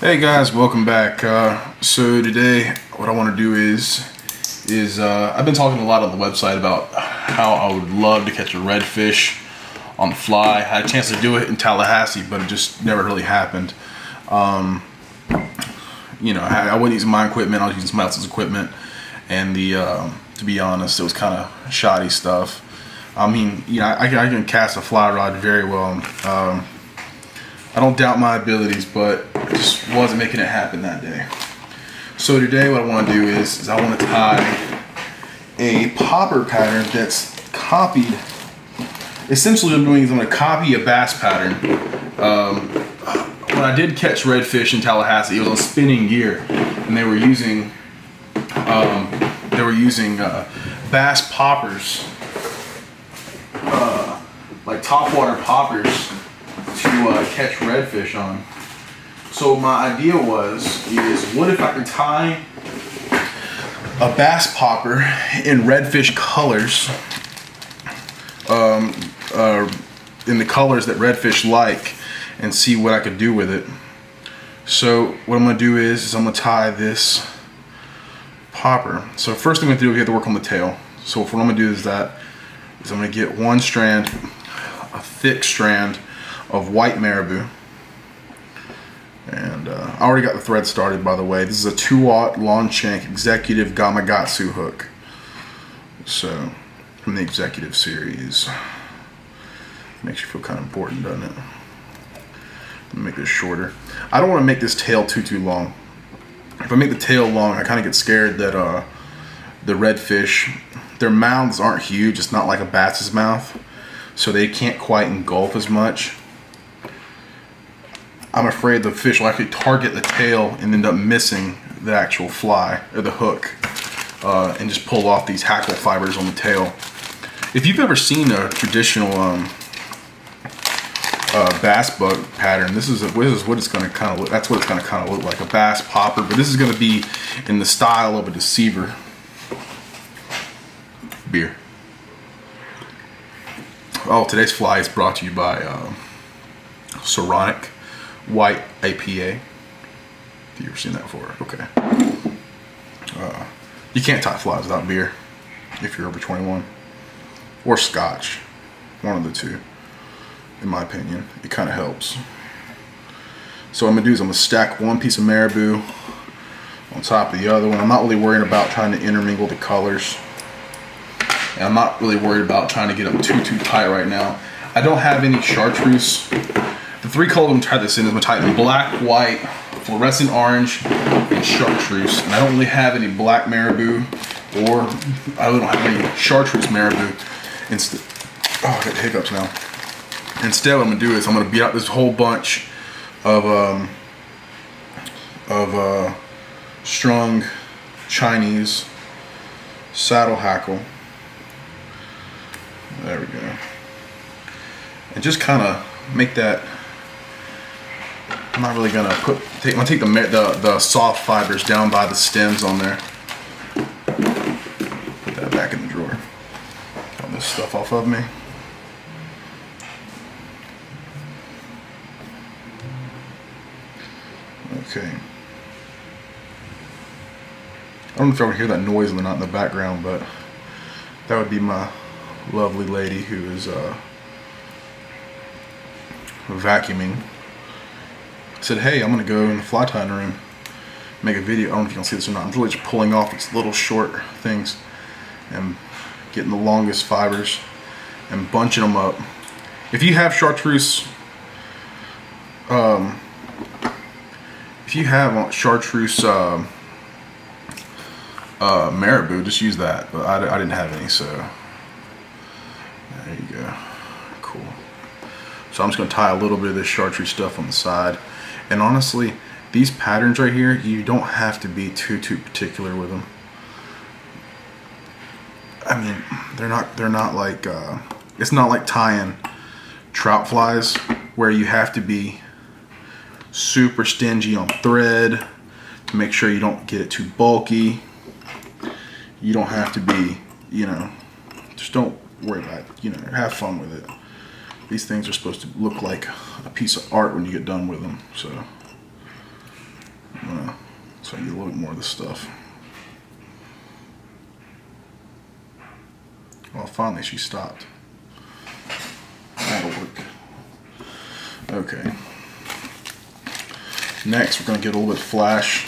Hey guys, welcome back. So today what I want to do is I've been talking a lot on the website about how I would love to catch a redfish on the fly. I had a chance to do it in Tallahassee, but it just never really happened. You know, I wasn't using my equipment, I was using somebody else's equipment, and to be honest, it was kind of shoddy stuff. I mean, you know, I can cast a fly rod very well. I don't doubt my abilities, but I just wasn't making it happen that day. So today what I want to do is I want to tie a popper pattern that's copied. Essentially what I'm doing is I'm going to copy a bass pattern. When I did catch redfish in Tallahassee, it was on spinning gear, and they were using bass poppers, like topwater poppers, to catch redfish on. So my idea is what if I could tie a bass popper in redfish colors, in the colors that redfish like, and see what I could do with it. So what I'm going to do is I'm going to tie this popper. So first thing I'm going to do is we have to work on the tail. So what I'm going to do is I'm going to get one strand, a thick strand of white marabou, and I already got the thread started, by the way. This is a 2-aught long shank executive Gamakatsu hook, so from the executive series. Makes you feel kind of important, doesn't it? Let me make this shorter. I don't want to make this tail too long. If I make the tail long, I kind of get scared that the redfish, their mouths aren't huge. It's not like a bass's mouth, so they can't quite engulf as much. I'm afraid the fish will actually target the tail and end up missing the actual fly or the hook, and just pull off these hackle fibers on the tail. If you've ever seen a traditional bass bug pattern, this is what it's going to kind of look. That's what it's going to kind of look like, a bass popper. But this is going to be in the style of a deceiver. Beer. Oh, today's fly is brought to you by Ceronic White APA. Have you ever seen that before? Okay. You can't tie flies without beer if you're over 21, or scotch. One of the two, in my opinion. It kind of helps. So what I'm gonna do is I'm gonna stack one piece of marabou on top of the other one. I'm not really worried about trying to intermingle the colors, and I'm not really worried about trying to get them too tight right now. I don't have any chartreuse. The 3 colors I'm gonna tie this in is I'm gonna tie it in black, white, fluorescent orange, and chartreuse. And I don't really have any black marabou, or I really don't have any chartreuse marabou. Instead, oh, I got hiccups now. Instead, what I'm gonna do is I'm gonna beat out this whole bunch of strung Chinese saddle hackle. There we go. And just kind of make that. I'm not really gonna I'm gonna take the soft fibers down by the stems on there. Put that back in the drawer. Got this stuff off of me. Okay. I don't know if y'all can hear that noise or not in the background, but that would be my lovely lady who is vacuuming. I said, hey, I'm gonna go in the fly tying room, make a video. I don't know if you can see this or not. I'm really just pulling off these little short things and getting the longest fibers and bunching them up. If you have chartreuse, marabou, just use that. But I didn't have any, so there you go. Cool. So I'm just gonna tie a little bit of this chartreuse stuff on the side. And honestly, these patterns right here, you don't have to be too particular with them. I mean, they're not like it's not like tying trout flies where you have to be super stingy on thread to make sure you don't get it too bulky. You don't have to be, you know, just don't worry about it, you know, have fun with it. These things are supposed to look like a piece of art when you get done with them. So So I get a little bit more of this stuff. Well, finally she stopped. That'll work. Okay. Next, we're gonna get a little bit of flash.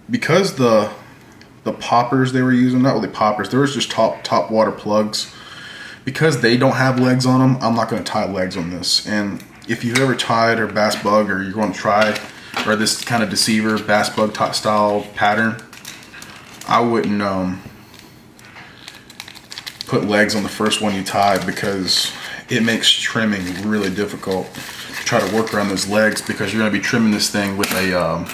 Because the poppers they were using, not really poppers, there was just top water plugs. Because they don't have legs on them, I'm not gonna tie legs on this. And if you've ever tied a bass bug, or you're going to try, or this kind of deceiver bass bug top style pattern, I wouldn't put legs on the first one you tie, because it makes trimming really difficult to try to work around those legs, because you're going to be trimming this thing with a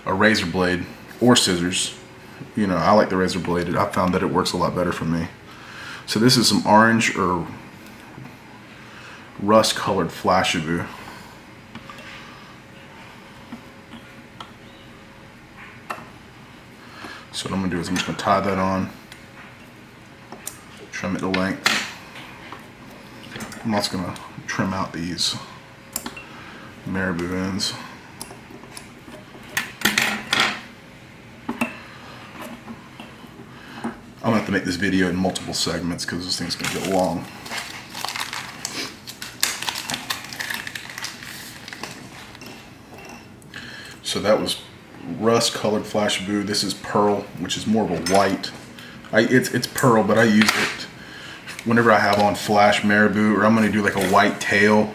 razor blade or scissors. You know, I like the razor bladed. I found that it works a lot better for me. So this is some orange or rust colored Flashabou. So what I'm going to do is I'm just going to tie that on, trim it to length. I'm also going to trim out these marabou ends. I'm going to have to make this video in multiple segments because this thing's going to get long. So that was rust colored Flashabou. This is pearl, which is more of a white. It's pearl, but I use it whenever I have on flash marabou, or I'm going to do like a white tail,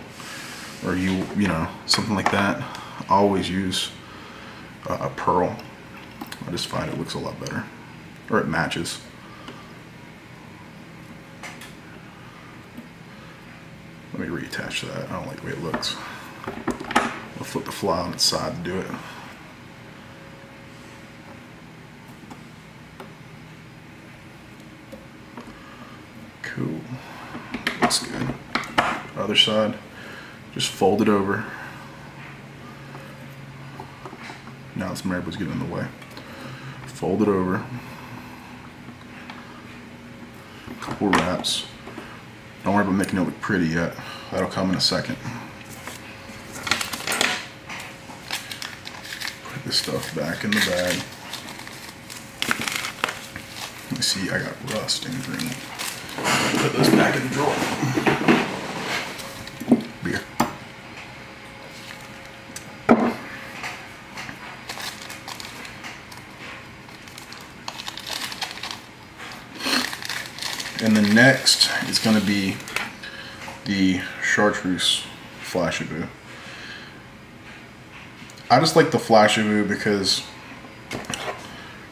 or you know, something like that. I always use a pearl. I just find it looks a lot better, or it matches. Let me reattach that. I don't like the way it looks. I'll flip the fly on its side to do it. Cool. Looks good. Other side. Just fold it over. Now this marabou's getting in the way. Fold it over. Couple wraps. Don't worry about making it look pretty yet. That'll come in a second. Put this stuff back in the bag. Let me see, I got rust and green. Put those back in the drawer. Beer. And the next is going to be the chartreuse Flashabou. I just like the Flashabou because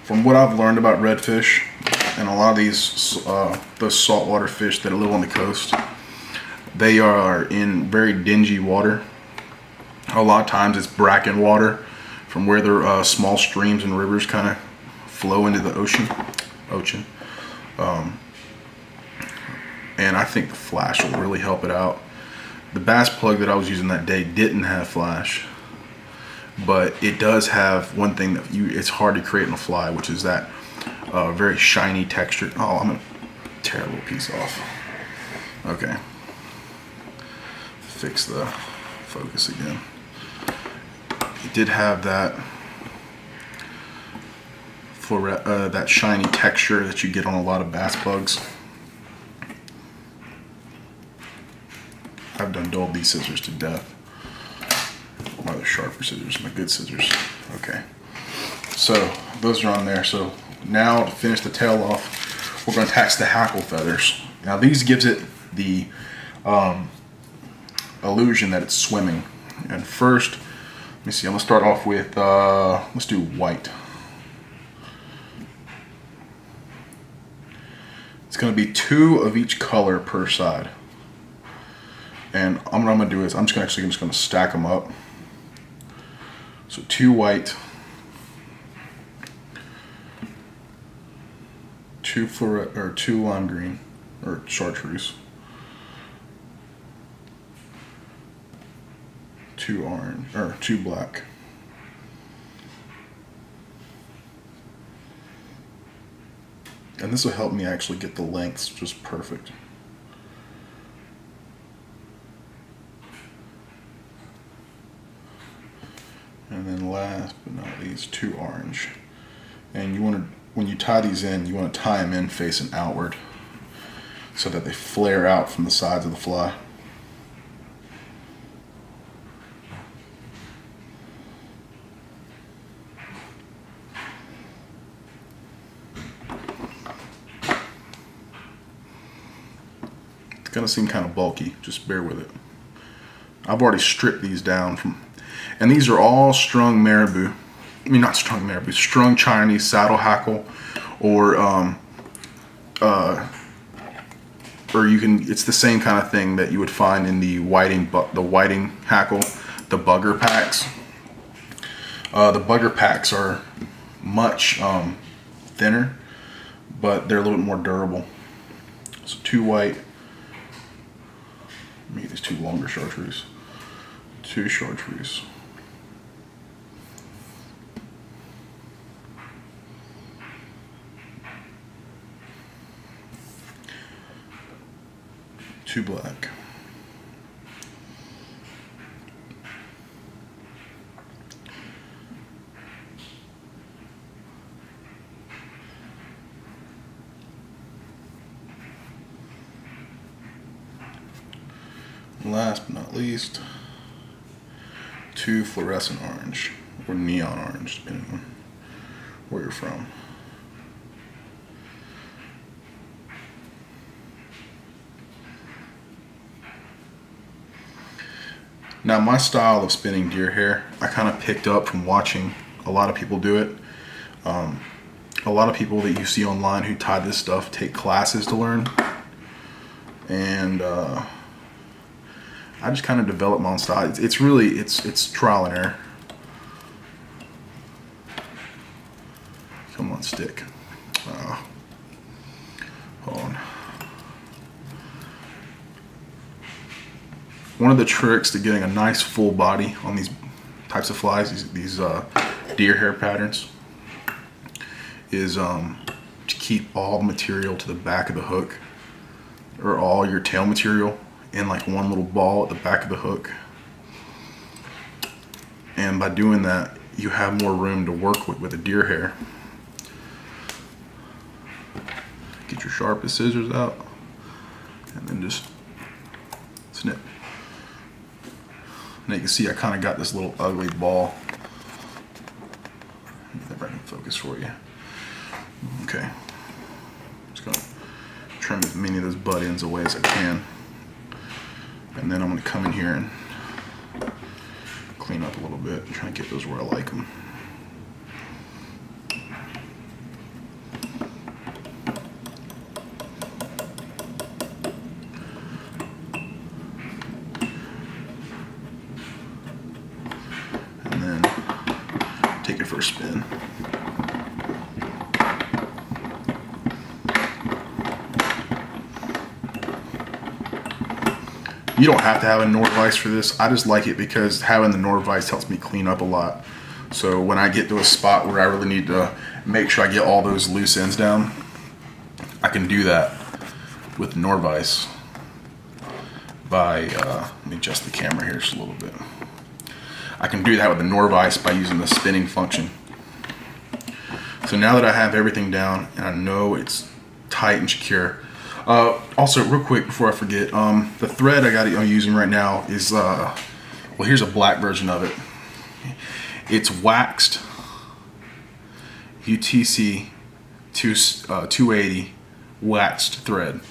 from what I've learned about redfish and a lot of those saltwater fish that live on the coast, they are in very dingy water. A lot of times it's bracken water from where their small streams and rivers kind of flow into the ocean. And I think the flash will really help it out. The bass plug that I was using that day didn't have flash, but it does have one thing that it's hard to create in a fly, which is that very shiny texture. Oh, I'm gonna tear a little piece off. Okay. Fix the focus again. It did have that that shiny texture that you get on a lot of bass plugs. I've done dulled these scissors to death. My other sharper scissors, my good scissors. Okay, so those are on there. So now to finish the tail off, we're going to attach the hackle feathers. Now these gives it the illusion that it's swimming. And first, let me see, I'm going to start off with, let's do white. It's going to be 2 of each color per side. And what I'm going to do is I'm just going to stack them up. So 2 white, 2 lime green or chartreuse, 2 orange or 2 black, and this will help me actually get the lengths just perfect. And And then last but not least, 2 orange. And you want to, when you tie these in, you want to tie them in facing outward so that they flare out from the sides of the fly. It's gonna seem kind of bulky, just bear with it. I've already stripped these down from, and these are all strung marabou. I mean, not strung marabou, strung Chinese saddle hackle, or you can, it's the same kind of thing that you would find in the whiting hackle, the bugger packs. The bugger packs are much thinner, but they're a little bit more durable. So 2 white, make these 2 longer chartreuse, 2 chartreuse. Two black. Last but not least, 2 fluorescent orange, or neon orange, depending on where you're from. Now, my style of spinning deer hair, I kind of picked up from watching a lot of people do it. A lot of people that you see online who tie this stuff take classes to learn. And I just kind of developed my own style. It's really, it's trial and error. Come on, stick. Hold on. One of the tricks to getting a nice full body on these types of flies, these deer hair patterns, is to keep all the material to the back of the hook, or all your tail material in like one little ball at the back of the hook. And by doing that, you have more room to work with the deer hair. Get your sharpest scissors out and then just snip. Now you can see I kind of got this little ugly ball. If I can focus for you. Okay. Just gonna trim as many of those butt ends away as I can. And then I'm gonna come in here and clean up a little bit and try and get those where I like them. And then take it for a spin. You don't have to have a Norvise for this. I just like it because having the Norvise helps me clean up a lot. So when I get to a spot where I really need to make sure I get all those loose ends down, I can do that with the Norvise by, let me adjust the camera here just a little bit. I can do that with the Norvise by using the spinning function. So now that I have everything down and I know it's tight and secure, also, real quick before I forget, the thread I'm using right now is, well, here's a black version of it. It's waxed UTC 280 waxed thread.